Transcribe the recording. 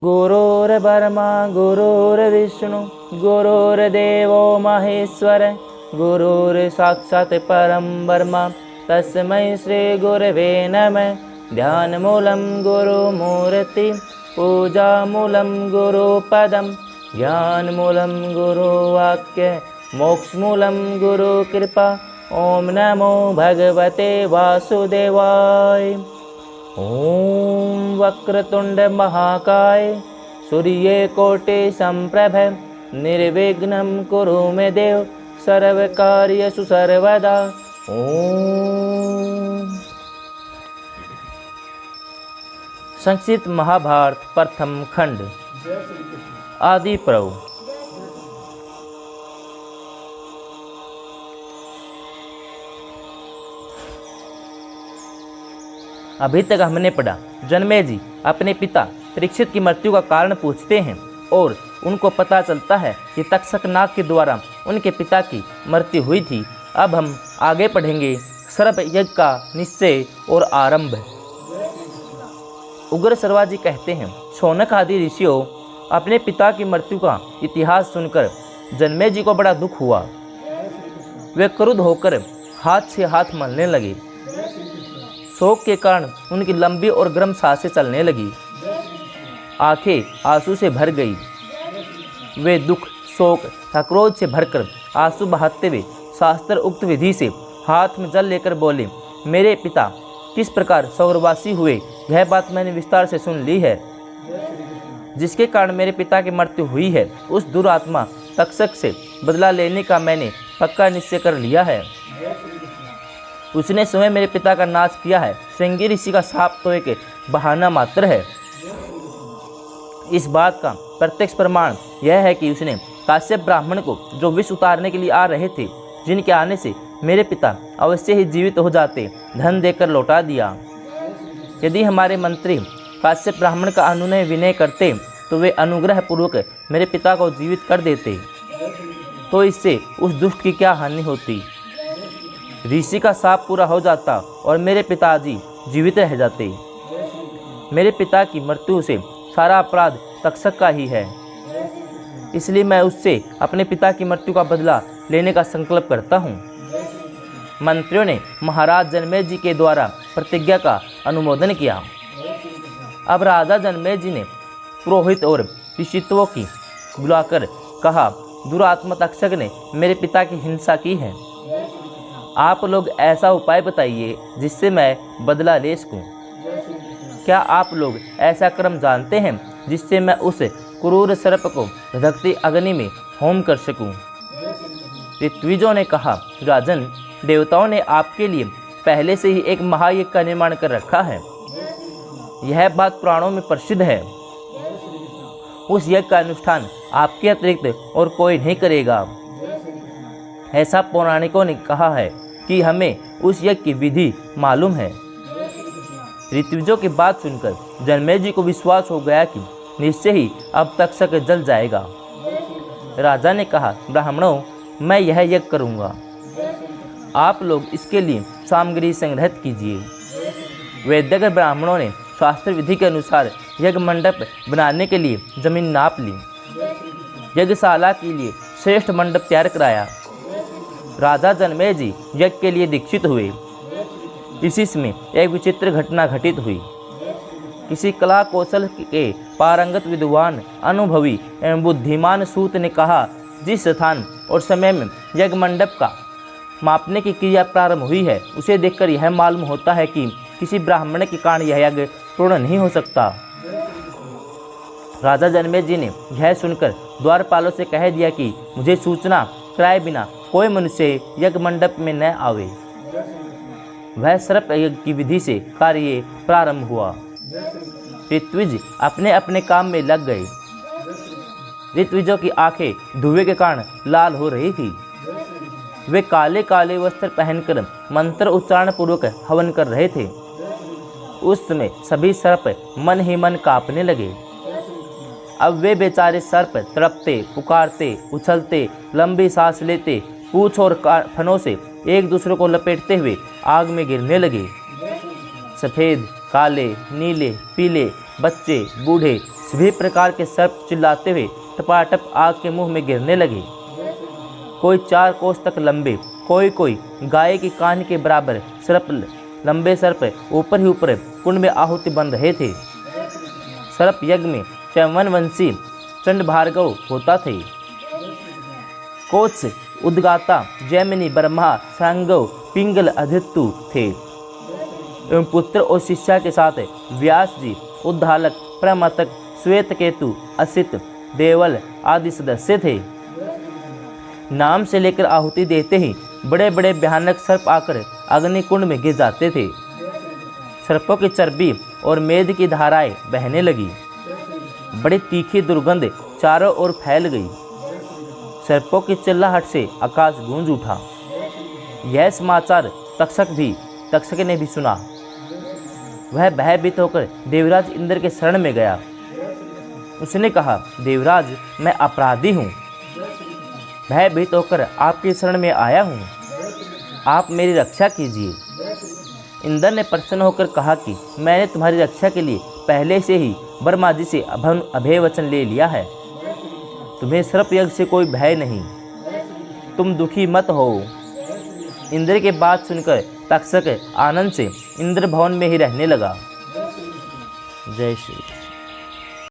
गुरुर्ब्रह्मा गुरुर्विष्णु गुरुर्देवो महेश्वर गुरुर्साक्षात् परं ब्रह्म तस्मै श्री गुरवे नमः। ध्यानमूलं गुरुमूर्ति पूजामूलं गुरुपदं ज्ञानमूलं गुरुवाक्य मोक्षमूलं गुरुकृपा। ओम नमो भगवते वासुदेवाय। ओम वक्रतुंड महाकाय सूर्यकोटि संप्रभ निर्विघ्नं कुरु मे देव सर्वकार्येषु सर्वदा। ओम। संक्षिप्त महाभारत प्रथम खंड। आदि पर्व। अभी तक हमने पढ़ा, जन्मेजय अपने पिता परीक्षित की मृत्यु का कारण पूछते हैं और उनको पता चलता है कि तक्षक नाग के द्वारा उनके पिता की मृत्यु हुई थी। अब हम आगे पढ़ेंगे सर्प यज्ञ का निश्चय और आरंभ। उग्र सर्वाजी कहते हैं, शौनक आदि ऋषियों अपने पिता की मृत्यु का इतिहास सुनकर जन्मेजय को बड़ा दुख हुआ। वे क्रुद्ध होकर हाथ से हाथ मलने लगे। शोक के कारण उनकी लंबी और गर्म सांसें चलने लगी। आंखें आंसू से भर गई। वे दुख, शोक तथा क्रोध से भरकर आंसू बहाते हुए शास्त्र उक्त विधि से हाथ में जल लेकर बोले, मेरे पिता किस प्रकार स्वर्गवासी हुए यह बात मैंने विस्तार से सुन ली है। जिसके कारण मेरे पिता की मृत्यु हुई है, उस दुरात्मा तक्षक से बदला लेने का मैंने पक्का निश्चय कर लिया है। उसने स्वयं मेरे पिता का नाश किया है। श्रृंगी ऋषि का शाप तो एक बहाना मात्र है। इस बात का प्रत्यक्ष प्रमाण यह है कि उसने काश्यप ब्राह्मण को जो विष उतारने के लिए आ रहे थे, जिनके आने से मेरे पिता अवश्य ही जीवित हो जाते, धन देकर लौटा दिया। यदि हमारे मंत्री काश्यप ब्राह्मण का अनुनय विनय करते तो वे अनुग्रह पूर्वक मेरे पिता को जीवित कर देते, तो इससे उस दुष्ट की क्या हानि होती। ऋषि का शाप पूरा हो जाता और मेरे पिताजी जीवित रह जाते। मेरे पिता की मृत्यु से सारा अपराध तक्षक का ही है, इसलिए मैं उससे अपने पिता की मृत्यु का बदला लेने का संकल्प करता हूँ। मंत्रियों ने महाराज जन्मेजय के द्वारा प्रतिज्ञा का अनुमोदन किया। अब राजा जन्मेजय ने पुरोहित और ऋषित्वों की बुलाकर कहा, दुरात्मा तक्षक ने मेरे पिता की हिंसा की है। आप लोग ऐसा उपाय बताइए जिससे मैं बदला ले सकूं। क्या आप लोग ऐसा क्रम जानते हैं जिससे मैं उस क्रूर सर्प को धधकती अग्नि में होम कर सकूं? ऋत्विजों ने कहा, राजन, देवताओं ने आपके लिए पहले से ही एक महायज्ञ का निर्माण कर रखा है। यह बात पुराणों में प्रसिद्ध है। उस यज्ञ का अनुष्ठान आपके अतिरिक्त और कोई नहीं करेगा। ऐसा पौराणिकों ने कहा है कि हमें उस यज्ञ की विधि मालूम है। ऋत्विजों की बात सुनकर जन्मेजय को विश्वास हो गया कि निश्चय ही अब तक्षक जल जाएगा। राजा ने कहा, ब्राह्मणों, मैं यह यज्ञ करूंगा। आप लोग इसके लिए सामग्री संग्रहित कीजिए। वैदिक ब्राह्मणों ने शास्त्र विधि के अनुसार यज्ञ मंडप बनाने के लिए जमीन नाप ली। यज्ञशाला के लिए श्रेष्ठ मंडप तैयार कराया। राजा जन्मेजय यज्ञ के लिए दीक्षित हुए। इसी में एक विचित्र घटना घटित हुई। किसी कला कौशल के पारंगत विद्वान, अनुभवी एवं बुद्धिमान सूत ने कहा, जिस स्थान और समय में यज्ञ मंडप का मापने की क्रिया प्रारंभ हुई है, उसे देखकर यह मालूम होता है कि किसी ब्राह्मण के कारण यह यज्ञ पूर्ण नहीं हो सकता। राजा जन्मेजय ने यह सुनकर द्वारपालों से कह दिया कि मुझे सूचना कराए बिना कोई मनुष्य यज्ञ मंडप में न आवे। वह सर्प यज्ञ की विधि से कार्य प्रारंभ हुआ। ऋत्विज अपने अपने काम में लग गए। ऋत्विजों की आंखें धुएं के कारण लाल हो रही थी। वे काले काले वस्त्र पहनकर मंत्र उच्चारण पूर्वक हवन कर रहे थे। उस समय सभी सर्प मन ही मन कांपने लगे। अब वे बेचारे सर्प तड़पते, पुकारते, उछलते, लंबी सांस लेते, पूंछ और फनों से एक दूसरे को लपेटते हुए आग में गिरने लगे। सफ़ेद, काले, नीले, पीले, बच्चे, बूढ़े सभी प्रकार के सर्प चिल्लाते हुए टपाटप आग के मुंह में गिरने लगे। कोई 4 कोस तक लंबे, कोई गाय की कान के बराबर लंबे सर्प ऊपर ही ऊपर कुंड में आहुति बन रहे थे। सर्प यज्ञ में च्यवन वंशी चंड भार्गव होता थे। कोत्स उद्गाता जैमिनी ब्रह्मा सांगव पिंगल अधितु थे एवं पुत्र और शिष्या के साथ व्यास जी, उद्धालक, प्रमतक, श्वेतकेतु, असित, देवल आदि सदस्य थे। नाम से लेकर आहुति देते ही बड़े बड़े भयानक सर्प आकर अग्नि कुंड में गिर जाते थे। सर्पों की चर्बी और मेद की धाराएं बहने लगी। बड़ी तीखी दुर्गंध चारों ओर फैल गई। सर्पों की चिल्लाहट से आकाश गूंज उठा। यह समाचार तक्षक ने भी सुना। वह भयभीत होकर देवराज इंद्र के शरण में गया। उसने कहा, देवराज, मैं अपराधी हूँ, भयभीत होकर आपकी शरण में आया हूँ, आप मेरी रक्षा कीजिए। इंद्र ने प्रसन्न होकर कहा कि मैंने तुम्हारी रक्षा के लिए पहले से ही ब्रह्मा जी से अभय वचन ले लिया है। तुम्हें सर्प यज्ञ से कोई भय नहीं, तुम दुखी मत हो। इंद्र के बात सुनकर तक्षक आनंद से इंद्र भवन में ही रहने लगा। जय श्री